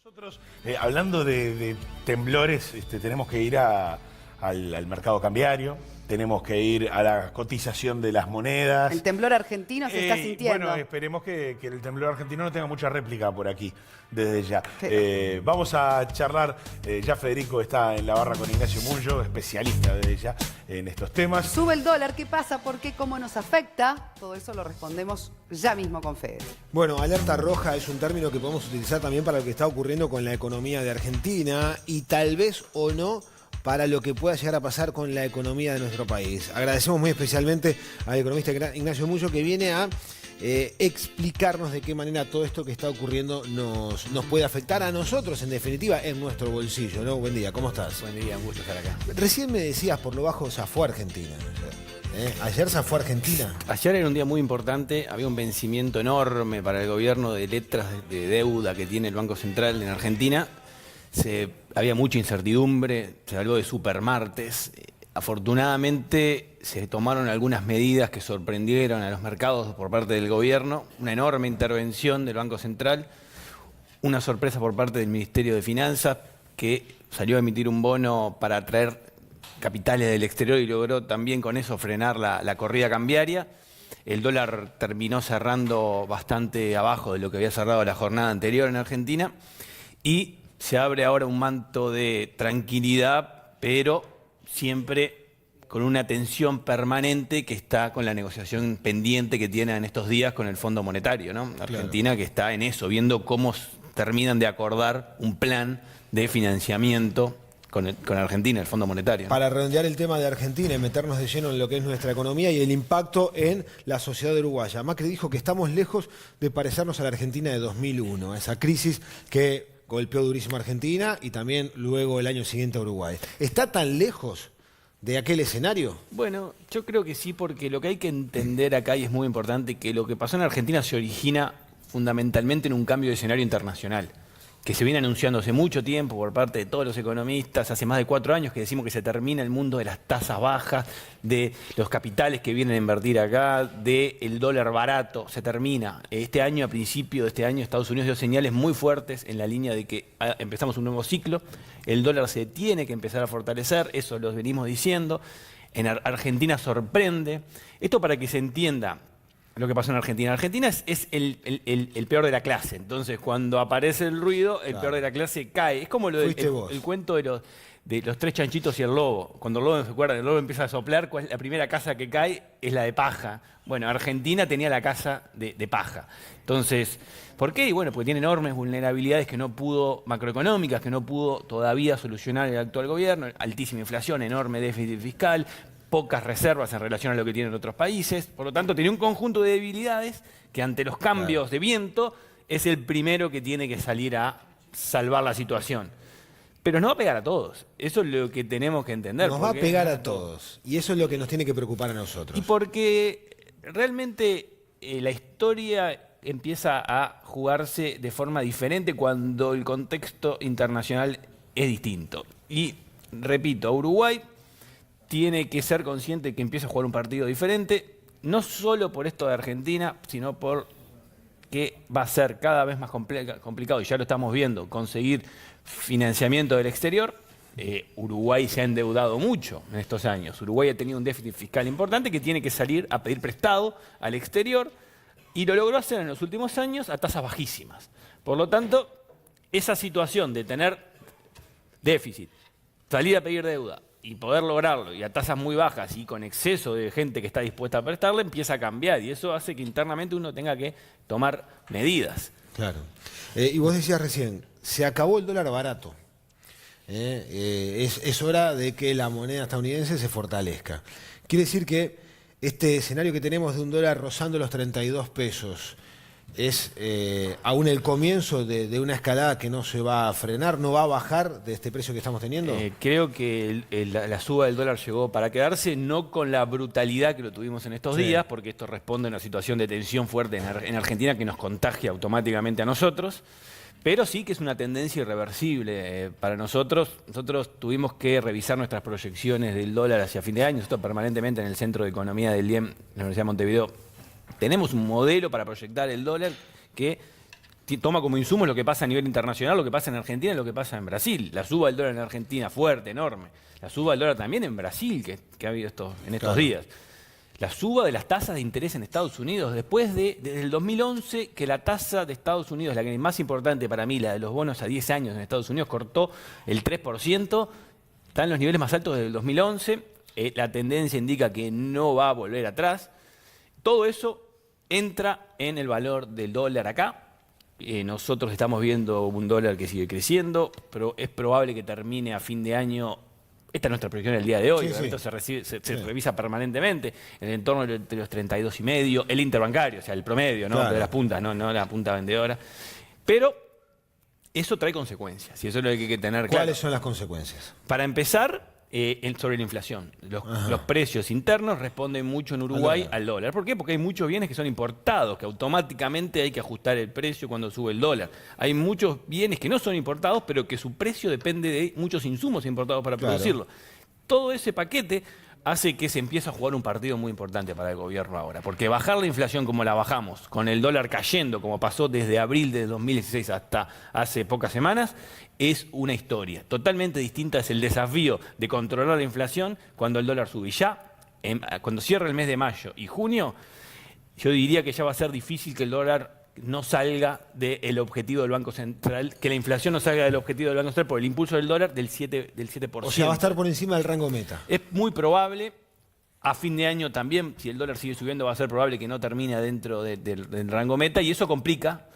Nosotros, hablando de temblores, tenemos que ir al mercado cambiario, tenemos que ir a la cotización de las monedas. El temblor argentino se está sintiendo. Bueno, esperemos que el temblor argentino no tenga mucha réplica por aquí, desde ya. Sí. Vamos a charlar, ya Federico está en la barra con Ignacio Mullo, especialista desde ya en estos temas. Sube el dólar, ¿qué pasa? ¿Por qué? ¿Cómo nos afecta? Todo eso lo respondemos ya mismo con Fede. Bueno, alerta roja es un término que podemos utilizar también para lo que está ocurriendo con la economía de Argentina y tal vez o no para lo que pueda llegar a pasar con la economía de nuestro país. Agradecemos muy especialmente al economista Ignacio Mullo que viene a explicarnos de qué manera todo esto que está ocurriendo nos puede afectar a nosotros, en definitiva, en nuestro bolsillo, ¿no? Buen día, ¿cómo estás? Buen día, un gusto estar acá. Recién me decías, por lo bajo, zafó Argentina. Ayer zafó Argentina. Ayer era un día muy importante, había un vencimiento enorme para el gobierno de letras de deuda que tiene el Banco Central en Argentina. Había mucha incertidumbre, se habló de supermartes. Afortunadamente se tomaron algunas medidas que sorprendieron a los mercados por parte del gobierno, una enorme intervención del Banco Central, una sorpresa por parte del Ministerio de Finanzas que salió a emitir un bono para atraer capitales del exterior y logró también con eso frenar la corrida cambiaria. El dólar terminó cerrando bastante abajo de lo que había cerrado la jornada anterior en Argentina y se abre ahora un manto de tranquilidad, pero siempre con una tensión permanente que está con la negociación pendiente que tiene en estos días con el Fondo Monetario, ¿no? Argentina, que está en eso, viendo cómo terminan de acordar un plan de financiamiento con Argentina, el Fondo Monetario. Para redondear el tema de Argentina y meternos de lleno en lo que es nuestra economía y el impacto en la sociedad uruguaya. Macri dijo que estamos lejos de parecernos a la Argentina de 2001, a esa crisis que golpeó durísimo a Argentina y también luego el año siguiente a Uruguay. ¿Está tan lejos de aquel escenario? Bueno, yo creo que sí, porque lo que hay que entender acá, y es muy importante, que lo que pasó en Argentina se origina fundamentalmente en un cambio de escenario internacional, que se viene anunciando hace mucho tiempo por parte de todos los economistas, hace más de 4 años que decimos que se termina el mundo de las tasas bajas, de los capitales que vienen a invertir acá, del dólar barato, se termina. Este año, a principio de este año, Estados Unidos dio señales muy fuertes en la línea de que empezamos un nuevo ciclo, el dólar se tiene que empezar a fortalecer, eso lo venimos diciendo, en Argentina sorprende. Esto para que se entienda lo que pasó en Argentina. Argentina es el peor de la clase. Entonces, cuando aparece el ruido, el peor de la clase cae. Es como el cuento de los 3 chanchitos y el lobo. Cuando el lobo, ¿se acuerdan? El lobo empieza a soplar, ¿cuál es la primera casa que cae? Es la de paja. Bueno, Argentina tenía la casa de paja. Entonces, ¿por qué? Y bueno, porque tiene enormes vulnerabilidades macroeconómicas que no pudo todavía solucionar el actual gobierno. Altísima inflación, enorme déficit fiscal, pocas reservas en relación a lo que tienen otros países. Por lo tanto, tiene un conjunto de debilidades que ante los cambios de viento es el primero que tiene que salir a salvar la situación. Pero nos va a pegar a todos. Eso es lo que tenemos que entender. Nos va a pegar a todos. Y eso es lo que nos tiene que preocupar a nosotros. Y porque realmente la historia empieza a jugarse de forma diferente cuando el contexto internacional es distinto. Y repito, Uruguay tiene que ser consciente que empieza a jugar un partido diferente, no solo por esto de Argentina, sino por que va a ser cada vez más complicado, y ya lo estamos viendo, conseguir financiamiento del exterior. Uruguay se ha endeudado mucho en estos años. Uruguay ha tenido un déficit fiscal importante que tiene que salir a pedir prestado al exterior y lo logró hacer en los últimos años a tasas bajísimas. Por lo tanto, esa situación de tener déficit, salir a pedir deuda y poder lograrlo, y a tasas muy bajas y con exceso de gente que está dispuesta a prestarle, empieza a cambiar. Y eso hace que internamente uno tenga que tomar medidas. Claro. Y vos decías recién, se acabó el dólar barato. Es hora de que la moneda estadounidense se fortalezca. Quiere decir que este escenario que tenemos de un dólar rozando los 32 pesos es aún el comienzo de una escalada que no se va a frenar, no va a bajar de este precio que estamos teniendo. Creo que la suba del dólar llegó para quedarse, no con la brutalidad que lo tuvimos en estos días, porque esto responde a una situación de tensión fuerte en Argentina que nos contagia automáticamente a nosotros, pero sí que es una tendencia irreversible para nosotros. Nosotros tuvimos que revisar nuestras proyecciones del dólar hacia fin de año, esto permanentemente en el Centro de Economía del IEM, de la Universidad de Montevideo. Tenemos un modelo para proyectar el dólar que toma como insumos lo que pasa a nivel internacional, lo que pasa en Argentina y lo que pasa en Brasil. La suba del dólar en Argentina fuerte, enorme. La suba del dólar también en Brasil, que ha habido en estos días. La suba de las tasas de interés en Estados Unidos, desde el 2011, que la tasa de Estados Unidos, la que es más importante para mí, la de los bonos a 10 años en Estados Unidos, cortó el 3%, está en los niveles más altos desde el 2011, la tendencia indica que no va a volver atrás. Todo eso entra en el valor del dólar acá. Nosotros estamos viendo un dólar que sigue creciendo, pero es probable que termine a fin de año. Esta es nuestra proyección del día de hoy. Sí, esto se revisa permanentemente en el entorno de los 32,5, el interbancario, o sea, el promedio, ¿no? Claro. De las puntas, no la punta vendedora. Pero eso trae consecuencias, y eso es lo que hay que tener claro. ¿Cuáles son las consecuencias? Para empezar, sobre la inflación. Los precios internos responden mucho en Uruguay al dólar. ¿Por qué? Porque hay muchos bienes que son importados, que automáticamente hay que ajustar el precio cuando sube el dólar. Hay muchos bienes que no son importados, pero que su precio depende de muchos insumos importados para producirlo. Todo ese paquete hace que se empiece a jugar un partido muy importante para el gobierno ahora. Porque bajar la inflación como la bajamos, con el dólar cayendo, como pasó desde abril de 2016 hasta hace pocas semanas, es una historia. Totalmente distinta es el desafío de controlar la inflación cuando el dólar sube. Y ya, cuando cierra el mes de mayo y junio, yo diría que ya va a ser difícil que el dólar no salga del objetivo del Banco Central, que la inflación no salga del objetivo del Banco Central por el impulso del dólar del 7%. O sea, va a estar por encima del rango meta. Es muy probable. A fin de año también, si el dólar sigue subiendo, va a ser probable que no termine dentro del rango meta, y eso complica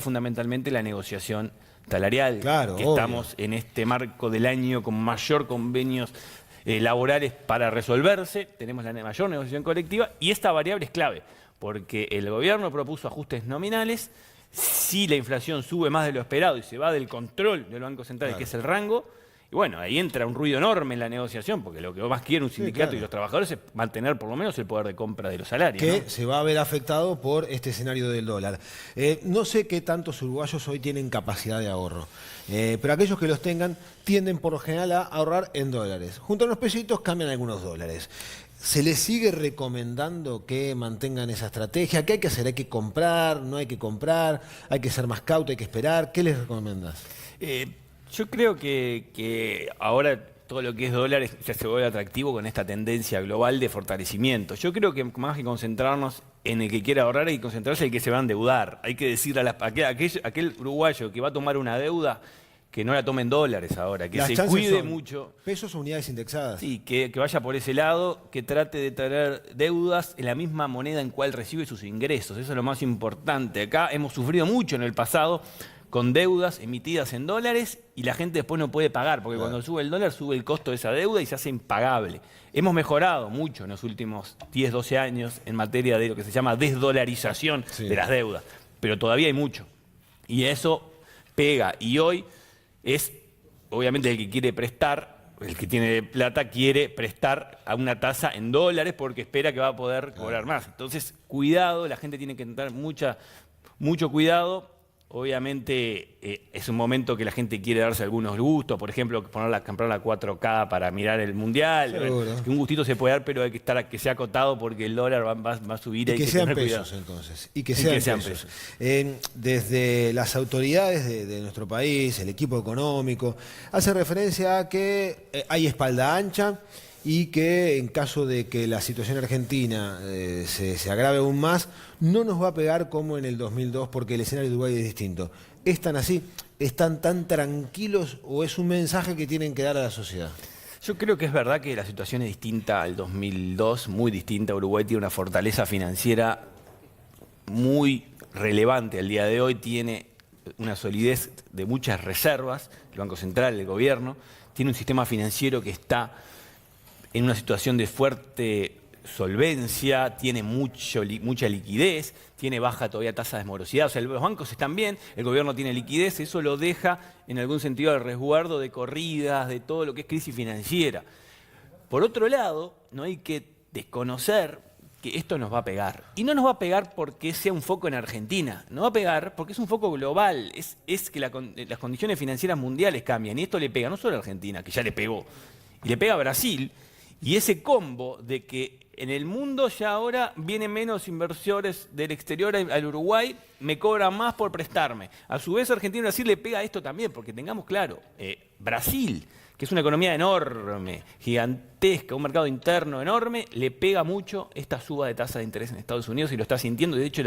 fundamentalmente la negociación salarial. Claro, que obvio. Estamos en este marco del año con mayor convenios laborales para resolverse, tenemos la mayor negociación colectiva, y esta variable es clave, porque el gobierno propuso ajustes nominales. Si la inflación sube más de lo esperado y se va del control del Banco Central, que es el rango, y bueno, ahí entra un ruido enorme en la negociación, porque lo que más quiere un sindicato y los trabajadores es mantener por lo menos el poder de compra de los salarios. Que ¿no? se va a ver afectado por este escenario del dólar. No sé qué tantos uruguayos hoy tienen capacidad de ahorro, pero aquellos que los tengan tienden por lo general a ahorrar en dólares. Junto a unos pesitos cambian algunos dólares. ¿Se les sigue recomendando que mantengan esa estrategia? ¿Qué hay que hacer? ¿Hay que comprar? ¿No hay que comprar? ¿Hay que ser más cauto? ¿Hay que esperar? ¿Qué les recomiendas? Yo creo que ahora todo lo que es dólares ya se vuelve atractivo con esta tendencia global de fortalecimiento. Yo creo que más que concentrarnos en el que quiere ahorrar, hay que concentrarse en el que se va a endeudar. Hay que decirle a aquel uruguayo que va a tomar una deuda, que no la tome en dólares ahora, que Las se chances cuide son mucho. pesos o unidades indexadas. Sí, que vaya por ese lado, que trate de tener deudas en la misma moneda en cual recibe sus ingresos. Eso es lo más importante. Acá hemos sufrido mucho en el pasado con deudas emitidas en dólares y la gente después no puede pagar, porque cuando sube el dólar sube el costo de esa deuda y se hace impagable. Hemos mejorado mucho en los últimos 10, 12 años en materia de lo que se llama desdolarización de las deudas, pero todavía hay mucho. Y eso pega. Y hoy es, obviamente, el que quiere prestar, el que tiene plata quiere prestar a una tasa en dólares porque espera que va a poder cobrar más. Entonces, cuidado, la gente tiene que tener mucho cuidado. Obviamente es un momento que la gente quiere darse algunos gustos, por ejemplo, comprar la 4K para mirar el Mundial. Seguro. Un gustito se puede dar, pero hay que estar que sea acotado porque el dólar va a subir. Y hay que sean tener pesos, cuidado. entonces. Y que sean pesos. Desde las autoridades de nuestro país, el equipo económico, hace referencia a que hay espalda ancha y que en caso de que la situación argentina se agrave aún más, no nos va a pegar como en el 2002 porque el escenario de Uruguay es distinto. ¿Es tan así? ¿Están tan tranquilos o es un mensaje que tienen que dar a la sociedad? Yo creo que es verdad que la situación es distinta al 2002, muy distinta. Uruguay tiene una fortaleza financiera muy relevante al día de hoy, tiene una solidez de muchas reservas, el Banco Central, el gobierno, tiene un sistema financiero que está en una situación de fuerte solvencia, tiene mucha liquidez, tiene baja todavía tasa de morosidad. O sea, los bancos están bien, el gobierno tiene liquidez, eso lo deja en algún sentido al resguardo de corridas, de todo lo que es crisis financiera. Por otro lado, no hay que desconocer que esto nos va a pegar. Y no nos va a pegar porque sea un foco en Argentina, nos va a pegar porque es un foco global, es que las condiciones financieras mundiales cambian y esto le pega no solo a Argentina, que ya le pegó, y le pega a Brasil. Y ese combo de que en el mundo ya ahora vienen menos inversores del exterior al Uruguay, me cobran más por prestarme. A su vez, Argentina y Brasil le pega esto también, porque tengamos claro, Brasil, que es una economía enorme, gigantesca, un mercado interno enorme, le pega mucho esta suba de tasa de interés en Estados Unidos y lo está sintiendo. De hecho,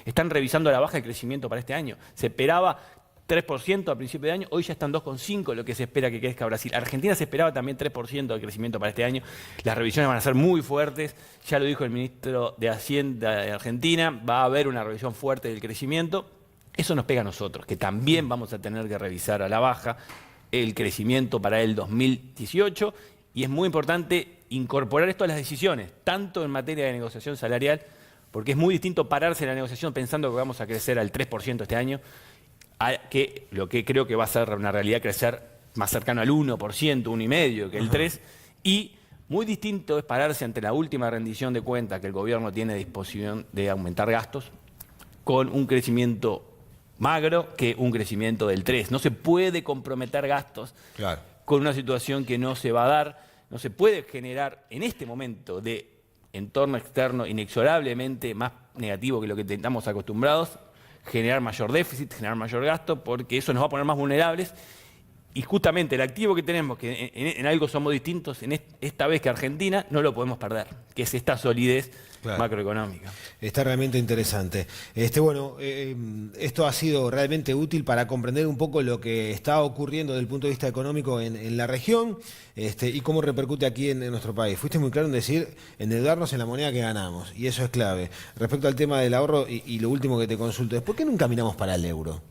están revisando a la baja el crecimiento para este año. Se esperaba 3% a principio de año, hoy ya están 2,5% lo que se espera que crezca Brasil. Argentina se esperaba también 3% de crecimiento para este año. Las revisiones van a ser muy fuertes, ya lo dijo el ministro de Hacienda de Argentina, va a haber una revisión fuerte del crecimiento. Eso nos pega a nosotros, que también vamos a tener que revisar a la baja el crecimiento para el 2018, y es muy importante incorporar esto a las decisiones, tanto en materia de negociación salarial, porque es muy distinto pararse en la negociación pensando que vamos a crecer al 3% este año, que lo que creo que va a ser una realidad crecer más cercano al 1%, 1,5% que el 3%, y muy distinto es pararse ante la última rendición de cuentas que el gobierno tiene a disposición de aumentar gastos con un crecimiento magro que un crecimiento del 3%. No se puede comprometer gastos con una situación que no se va a dar, no se puede generar en este momento de entorno externo inexorablemente más negativo que lo que estamos acostumbrados, generar mayor déficit, generar mayor gasto, porque eso nos va a poner más vulnerables. Y justamente el activo que tenemos, que en algo somos distintos, esta vez que Argentina, no lo podemos perder, que es esta solidez macroeconómica. Está realmente interesante. Esto ha sido realmente útil para comprender un poco lo que está ocurriendo desde el punto de vista económico en la región y cómo repercute aquí en nuestro país. Fuiste muy claro en decir, endeudarnos en la moneda que ganamos, y eso es clave. Respecto al tema del ahorro, y lo último que te consulto es, ¿por qué nunca miramos para el euro?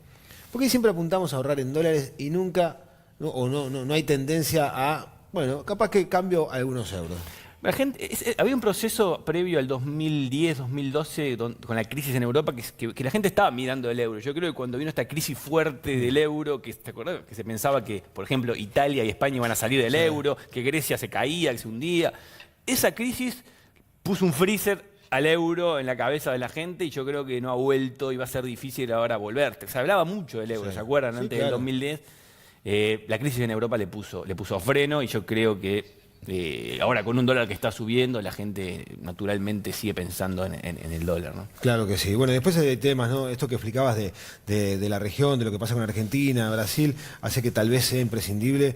¿Por qué siempre apuntamos a ahorrar en dólares y nunca... No hay tendencia a, capaz que cambio algunos euros? La gente, había un proceso previo al 2010, 2012, con la crisis en Europa, que la gente estaba mirando el euro. Yo creo que cuando vino esta crisis fuerte del euro, ¿te acordás? Que se pensaba que, por ejemplo, Italia y España iban a salir del euro, que Grecia se caía, que se hundía. Esa crisis puso un freezer al euro en la cabeza de la gente, y yo creo que no ha vuelto y va a ser difícil ahora volver. Se hablaba mucho del euro, ¿se acuerdan? Antes del 2010. La crisis en Europa le puso freno, y yo creo que ahora con un dólar que está subiendo, la gente naturalmente sigue pensando en el dólar, ¿no? Claro que sí. Bueno, después hay temas, ¿no? Esto que explicabas de la región, de lo que pasa con Argentina, Brasil, hace que tal vez sea imprescindible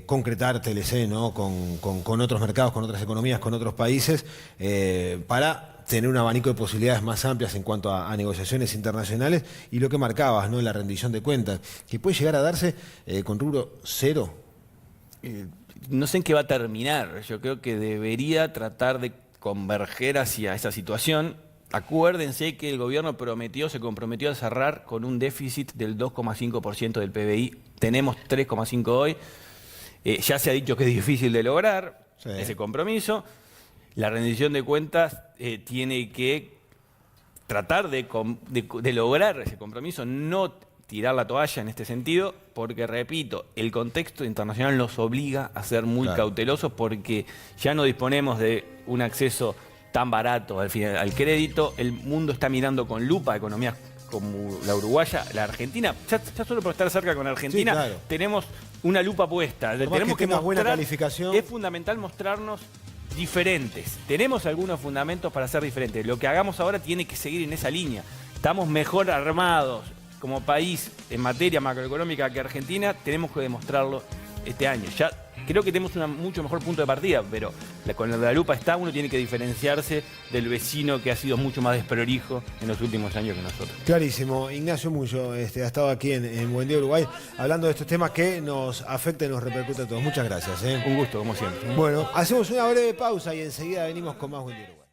concretar TLC, ¿no? Con otros mercados, con otras economías, con otros países, para tener un abanico de posibilidades más amplias en cuanto a negociaciones internacionales, y lo que marcabas, ¿no? La rendición de cuentas, que puede llegar a darse con rubro cero. No sé en qué va a terminar. Yo creo que debería tratar de converger hacia esa situación. Acuérdense que el gobierno se comprometió a cerrar con un déficit del 2,5% del PBI. Tenemos 3,5% hoy. Ya se ha dicho que es difícil de lograr ese compromiso. La rendición de cuentas tiene que tratar de lograr ese compromiso, no tirar la toalla en este sentido, porque, repito, el contexto internacional nos obliga a ser muy cautelosos, porque ya no disponemos de un acceso tan barato al crédito. El mundo está mirando con lupa a economías como la uruguaya, la argentina. Ya solo por estar cerca con Argentina, tenemos una lupa puesta. Tenemos que mostrar, buena calificación. Es fundamental mostrarnos diferentes. Tenemos algunos fundamentos para ser diferentes. Lo que hagamos ahora tiene que seguir en esa línea. Estamos mejor armados como país en materia macroeconómica que Argentina, tenemos que demostrarlo este año. Ya creo que tenemos un mucho mejor punto de partida, pero con la lupa uno tiene que diferenciarse del vecino que ha sido mucho más desprolijo en los últimos años que nosotros. Clarísimo. Ignacio Muyo ha estado aquí en Buen Día Uruguay hablando de estos temas que nos afectan y nos repercuten a todos. Muchas gracias. Un gusto, como siempre. Bueno, hacemos una breve pausa y enseguida venimos con más Buen Día Uruguay.